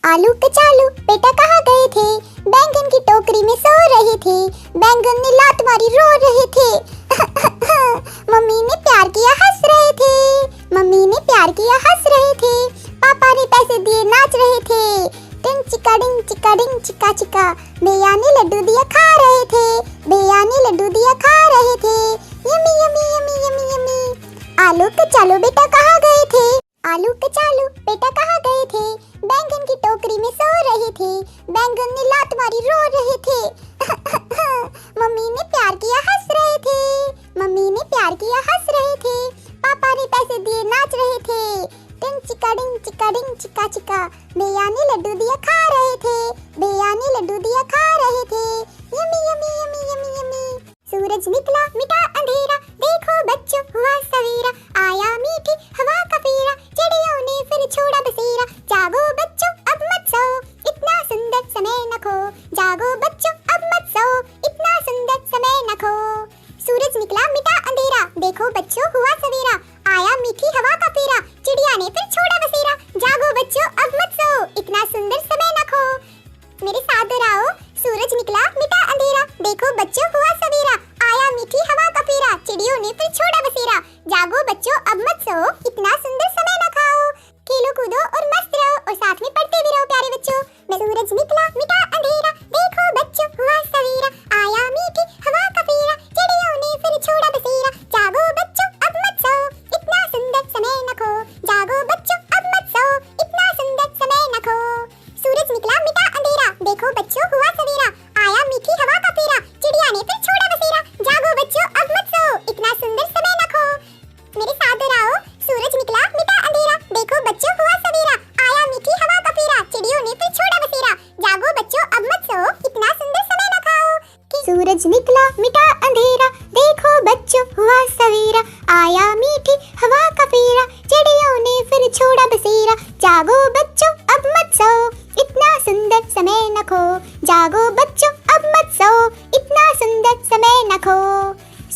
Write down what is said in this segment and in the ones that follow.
आलू कचालू बेटा कहाँ गए थे? बैंगन की टोकरी में सो रहे थे। बैंगन ने लात मारी रो रहे थे। मम्मी ने प्यार किया हंस रहे थे। मम्मी ने प्यार किया हंस रहे थे। पापा ने पैसे दिए नाच रहे थे। टिंग चिका डिंग चिका चिका। भैया ने लड्डू दिया खा रहे थे। भैया ने लड्डू दिया खा रहे थे। Yummy yummy yummy yummy yummy. आलू कचालू बेटा कहाँ गए थे? आलू कचालू बेटा कहाँ गए थे? बैंगन की टोकरी में सो रहे थे। बैंगन ने लात मारी रो रहे थे। मम्मी ने प्यार किया हंस रहे थे। मम्मी ने प्यार किया हंस रहे थे। पापा ने पैसे दिए नाच रहे थे। टिंग चिका डिंग चिका चिका। भैया ने लड्डू दिया खा रहे थे। भैया ने लड्डू दिया खा रहे थे। Yummy yummy yummy yummy yummy. सूरज निकला मिटा अंधेरा, देखो बच्चों हुआ सवेरा। आया मीठी हवा का फेरा, चिड़ियों ने फिर छोड़ा बसेरा। जागो बच्चों अब मत सो, इतना सुंदर समय न खो। जागो बच्चों अब मत सो, इतना सुंदर समय न खो। सूरज निकला मिटा अंधेरा, देखो बच्चों हुआ सवेरा। आया मीठी हवा का फेरा, चिड़िया ने फिर छोड़ा बसेरा। जागो बच्चों अब मत सो, इतना सुंदर समय न खो। मेरे साथ दोहराओ। सूरज निकला मिटा अंधेरा, देखो बच्चों हुआ सवेरा। आया मीठी हवा का फेरा, चिड़ियों ने फिर छोड़ा बसेरा। जागो बच्चों अब मत सो, इतना सुंदर समय न खाओ। खेलो कूदो और मस्त रहो, और साथ में पढ़ते भी रहो प्यारे बच्चों। मैं सूरज निकला मिटा अंधेरा, देखो बच्चों हुआ सवेरा। आया मीठी हवा का फेरा, चिड़ियों ने फिर छोड़ा बसेरा। जागो बच्चों अब मत सो, इतना सुंदर समय न खो। जागो बच्चों अब मत सो, इतना सुंदर समय न खो। सूरज निकला मिटा अंधेरा, देखो बच्चों हुआ सवेरा। आया मीठी हवा का फेरा, चिड़िया ने फिर छोड़ा बसेरा। जागो बच्चों अब मत सो, इतना सुंदर समय न खो। मेरे साथ दोहराओ। सूरज निकला मिटा अंधेरा, देखो बच्चों हुआ सवेरा। आया मीठी हवा का फेरा, चिड़ियों ने फिर छोड़ा बसेरा। जागो बच्चों अब मत सो, इतना सुंदर समय न खाओ। सूरज निकला मिटा अंधेरा, देखो बच्चों हुआ सवेरा। आया मीठी हवा का फेरा, चिड़ियों ने फिर छोड़ा बसेरा। जागो बच्चों अब मत सो, इतना सुंदर समय न खो। जागो बच्चों अब मत सो, इतना सुंदर समय न खो।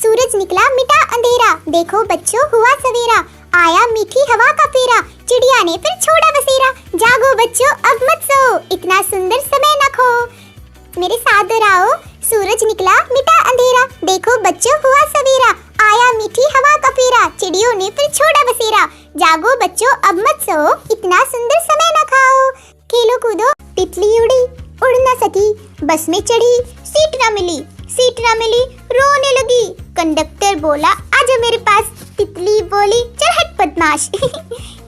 सूरज निकला मिटा अंधेरा, देखो बच्चों हुआ सवेरा। आया मीठी हवा का फेरा, चिड़िया ने फिर छोड़ा बसेरा। जागो बच्चों अब मत सो, इतना सुंदर समय न खो। मेरे साथ दोहराओ। सूरज निकला मिटा अंधेरा, देखो बच्चों हुआ सवेरा। आया मीठी हवा का फेरा, चिड़ियों ने फिर छोड़ा बसेरा। जागो बच्चों अब मत सो, इतना सुंदर समय न खाओ। खेलो कूदो। तितली उड़ी उड़ न सकी, बस में चढ़ी सीट न मिली। सीट न मिली रोने लगी, कंडक्टर बोला आजा मेरे पास। तितली बोली चल हट बदमाश।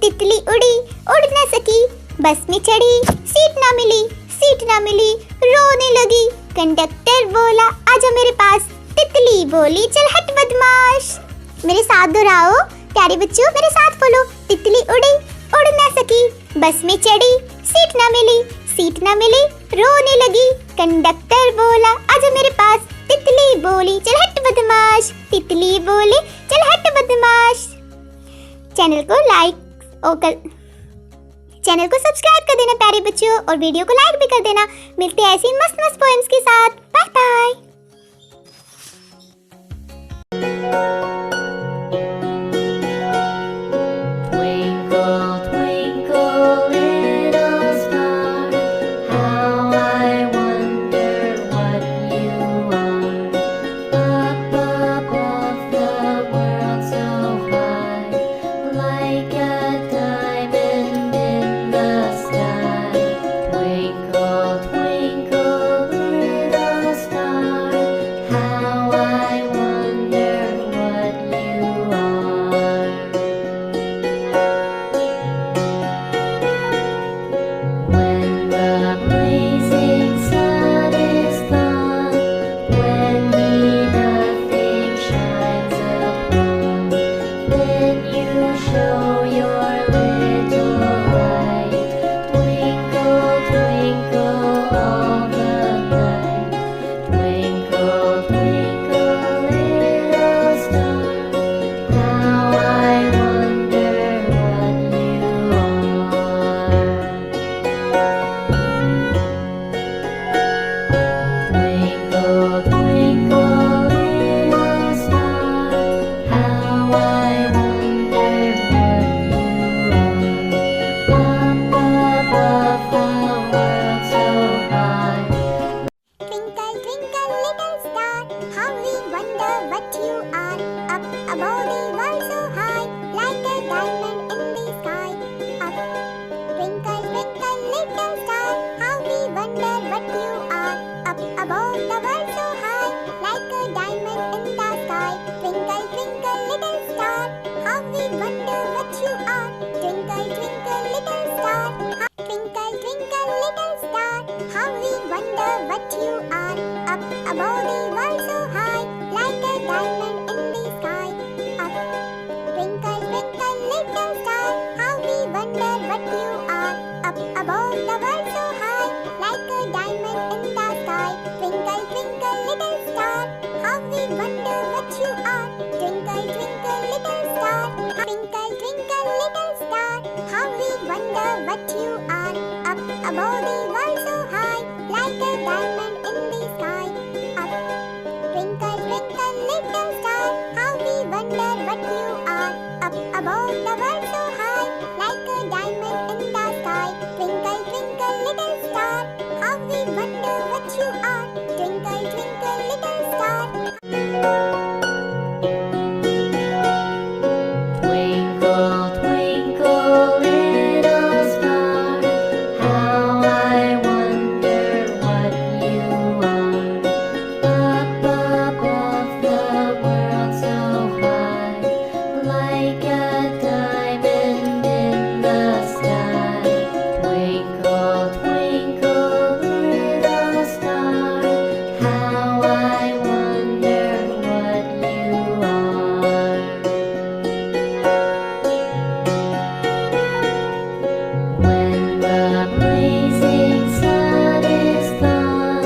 तितली उड़ी उड़ न सकी, बस में चढ़ी सीट न मिली। सीट न मिली रोने लगी, कंडक्टर बोला आजा मेरे पास। तितली बोली चल हट बदमाश। मेरे साथ दोहराओ प्यारे बच्चों, मेरे साथ बोलो। तितली उड़ी उड़ न सकी, बस में चढ़ी सीट न मिली। सीट न मिली रोने लगी, कंडक्टर बोला आजा मेरे पास। तितली बोली चल हट बदमाश। तितली बोली चल हट बदमाश। चैनल को सब्सक्राइब कर देना प्यारे बच्चों, और वीडियो को लाइक भी कर देना। मिलते हैं ऐसी मस्त मस्त पोएम्स के साथ। Bye bye. How I wonder what what you are, up above the world so high, like a diamond in the sky. Up, twinkle, twinkle, little star, how we wonder what you are, up above the world so high, like a diamond in the sky. Twinkle, twinkle, little star, how we wonder what you are. Twinkle, twinkle, little star, twinkle, twinkle, little star, how we wonder what you are, up above the world so high, like a diamond in the sky. Up, twinkle, twinkle, little star, how we wonder what you are, up above the world so high, like a diamond in the sky. Twinkle, twinkle, little star, how we wonder what you are. Twinkle, twinkle, little star. Twinkle, twinkle, little star, how I wonder what you are. Up above the world so high, like a diamond in the sky. Twinkle, twinkle, little star, how I wonder what you are. When the blazing sun is gone,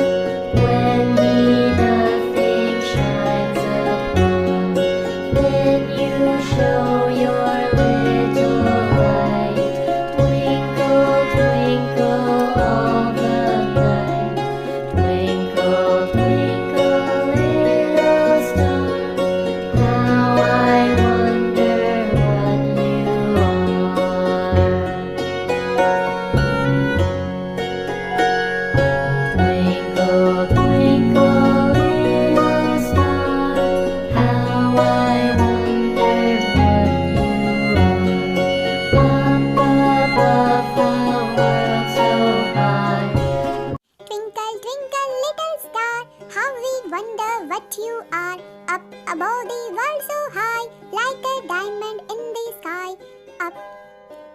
when nothing shines upon, then you show your little light. Twinkle, twinkle all the night. Twinkle, twinkle, little star, how I wonder what you are. Twinkle, twinkle, little star, how I wonder what you are. Up above the world so high. Twinkle, twinkle, little star, how we wonder what you are, up above the world so high, like a diamond in the sky. Up,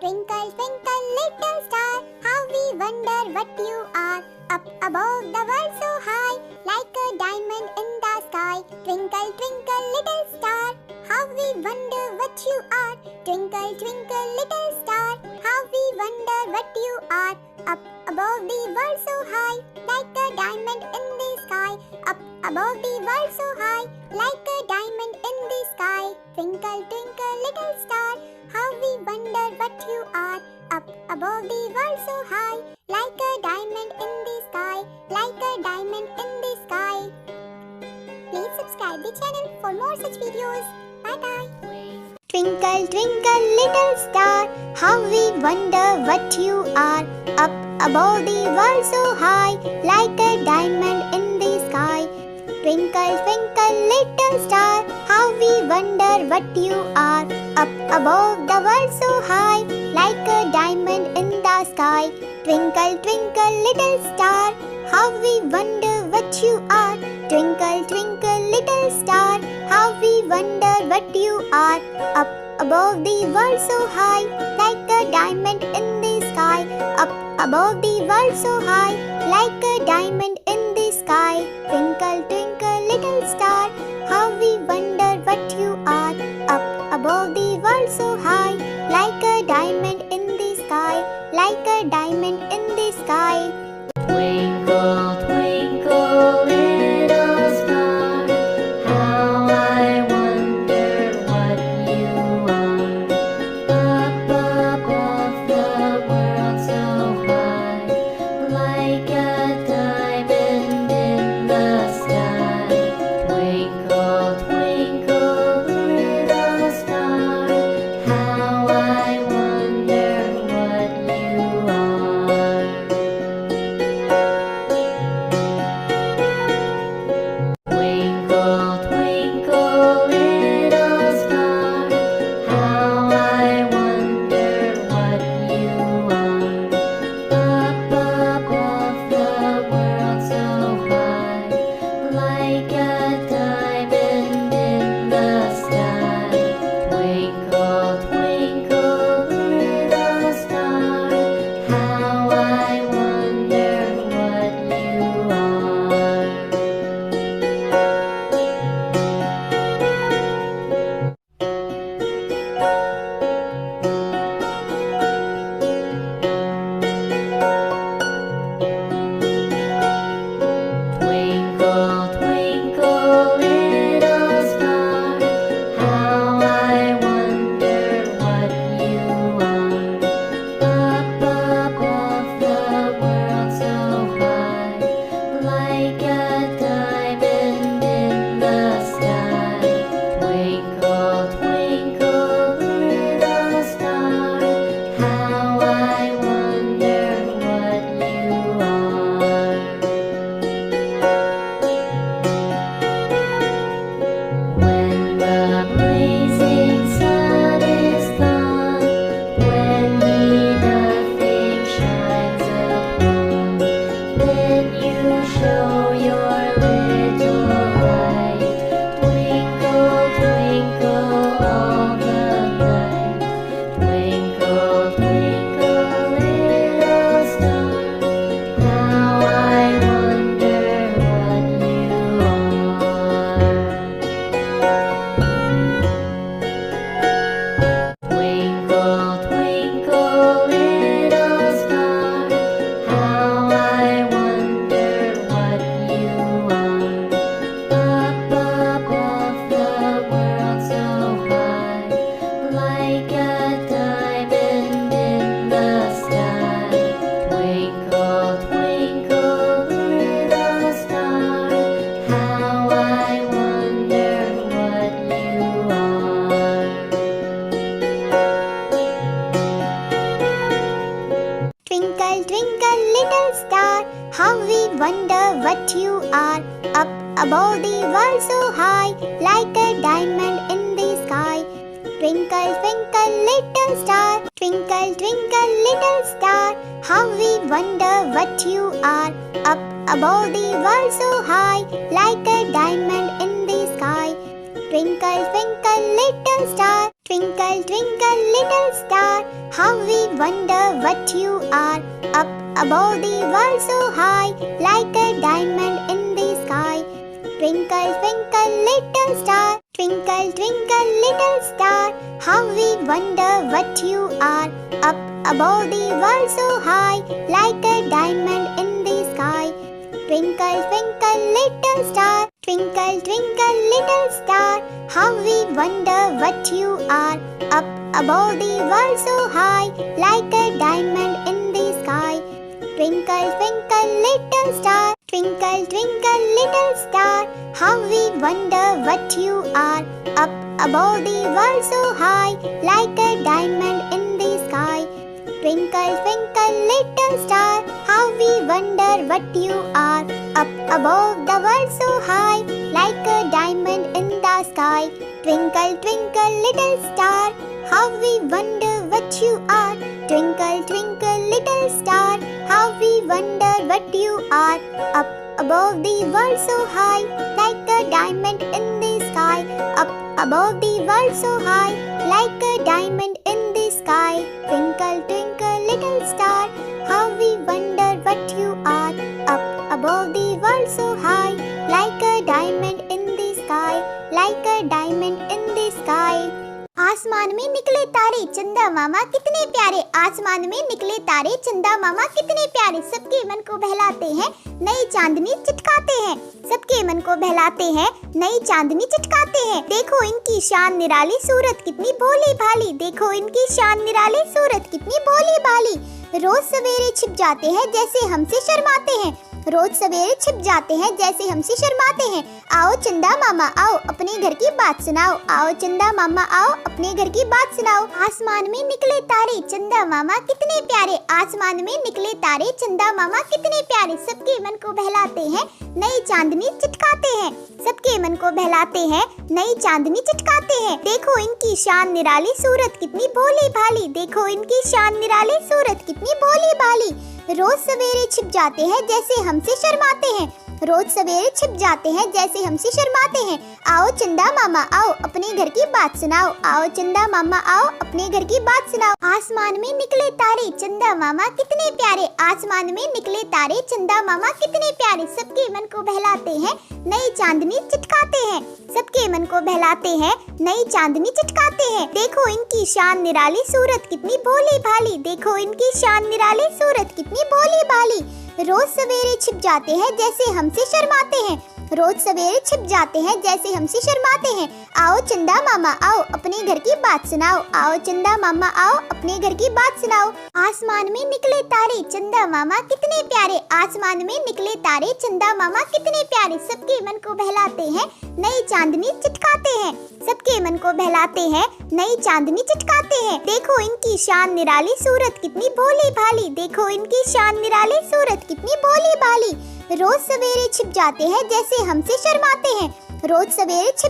twinkle, twinkle, little star, how we wonder what you are, up above the world so high, like a diamond in the sky. Twinkle, twinkle, little star, how we wonder what you are. Twinkle, twinkle, little star, how we wonder what you are, up above the world so high, like a diamond in the sky. Up above the world so high, like a diamond in the sky. Twinkle, twinkle, little star, how we wonder what you are, up above the world so high, like a diamond in the sky, like a diamond in the sky. Please subscribe the channel for more such videos. Bye bye. Twinkle, twinkle, little star, how we wonder what you are, up above the world so high, like a diamond in the sky. Twinkle, twinkle, little star, how we wonder what you are, up above the world so high, like a diamond in the sky. Twinkle, twinkle, little star, how we wonder what you are. Twinkle, twinkle, little star, how we wonder what you are, up above the world so high, like a diamond in the sky. Up above the world so high, like a diamond in the sky. Twinkle, twinkle, little star, how we wonder what you are, up above the world so high, like a diamond in the sky, like a diamond in the sky. Twinkle, twinkle, little star, how I wonder what you are. Up above the world so high, like a diamond in the sky. star, how we wonder what you are. Up above the world so high, like a diamond in the sky. Twinkle, twinkle, little star, twinkle, twinkle, little star, how we wonder what you are. Up above the world so high, like a diamond in the sky. Twinkle, twinkle, little star, twinkle, twinkle, little star, how we wonder what you are. Up above the world so high, like a diamond in the sky. Twinkle, twinkle, little star, twinkle, twinkle, little star, how we wonder what you are. Up above the world so high, like a diamond in the sky. Twinkle, twinkle, little star, twinkle, twinkle, little star, how we wonder what you are. Up above the world so high, like a diamond in the sky. Twinkle, twinkle, little star, twinkle, twinkle, little star, how we wonder what you are. Up above the world so high, like a diamond in the sky. Twinkle, twinkle, little star, how we wonder what you are. Up above the world so high, like a diamond in the sky. Twinkle, twinkle, little star, how we wonder what you are. Twinkle, twinkle, little star, how we wonder what you are. Up above the world so high, like a diamond in the sky. Up above the world so high, like a diamond in the sky. Twinkle, twinkle, little star, how we wonder what you are. Up above the world so high, like a diamond in the sky, like a diamond in the sky. आसमान में निकले तारे चंदा मामा कितने प्यारे, आसमान में निकले तारे चंदा मामा कितने प्यारे, सबके मन को बहलाते हैं, नई चांदनी चिटकाते हैं, सबके मन को बहलाते हैं, नई चांदनी चिटकाते हैं। देखो इनकी शान निराली, सूरत कितनी भोली भाली, देखो इनकी शान निराली, सूरत कितनी भोली भाली। रोज सवेरे छिप जाते हैं जैसे हमसे शर्माते हैं, रोज सवेरे छिप जाते हैं जैसे हमसे शर्माते हैं। आओ चंदा मामा आओ, अपने घर की बात सुनाओ, आओ चंदा मामा आओ, अपने घर की बात सुनाओ। आसमान में निकले तारे चंदा मामा कितने प्यारे, आसमान में निकले तारे चंदा मामा कितने प्यारे, सबके मन को बहलाते हैं, नई चांदनी चिटकाते हैं, सबके मन को बहलाते हैं, नई चांदनी चिटकाते हैं। देखो इनकी शान निराली, सूरत कितनी भोली भाली, देखो इनकी शान निराली, सूरत कितनी भोली भाली। रोज सवेरे छिप जाते हैं जैसे हमसे शर्माते हैं, रोज सवेरे छिप जाते हैं जैसे हमसे शर्माते हैं। आओ चंदा मामा आओ, अपने घर की बात सुनाओ, आओ चंदा मामा आओ, अपने घर की बात सुनाओ। आसमान में निकले तारे चंदा मामा कितने प्यारे, आसमान में निकले तारे चंदा मामा कितने प्यारे, सबके मन को बहलाते हैं, नई चांदनी चिटकाते हैं, सबके मन को बहलाते हैं, नई चांदनी चिटकाते हैं। देखो इनकी शान निराली, सूरत कितनी भोली भाली, देखो इनकी शान निराली, सूरत कितनी भोली भाली। रोज सवेरे छिप जाते हैं जैसे हमसे शर्माते हैं, रोज सवेरे छिप जाते हैं जैसे हमसे शर्माते हैं। आओ चंदा मामा आओ, अपने घर की बात सुनाओ, आओ चंदा मामा आओ, अपने घर की बात सुनाओ। आसमान में निकले तारे चंदा मामा कितने प्यारे, आसमान में निकले तारे चंदा मामा कितने प्यारे, सबके मन को बहलाते हैं, नई चांदनी चिटकाते हैं, सबके मन को बहलाते हैं, नई चांदनी चिटकाते हैं। देखो इनकी शान निराली, सूरत कितनी भोली भाली, देखो इनकी शान निराली, सूरत कितनी भोली भाली। रोज सवेरे छिप जाते हैं जैसे हमसे शर्माते हैं, रोज सवेरे छिप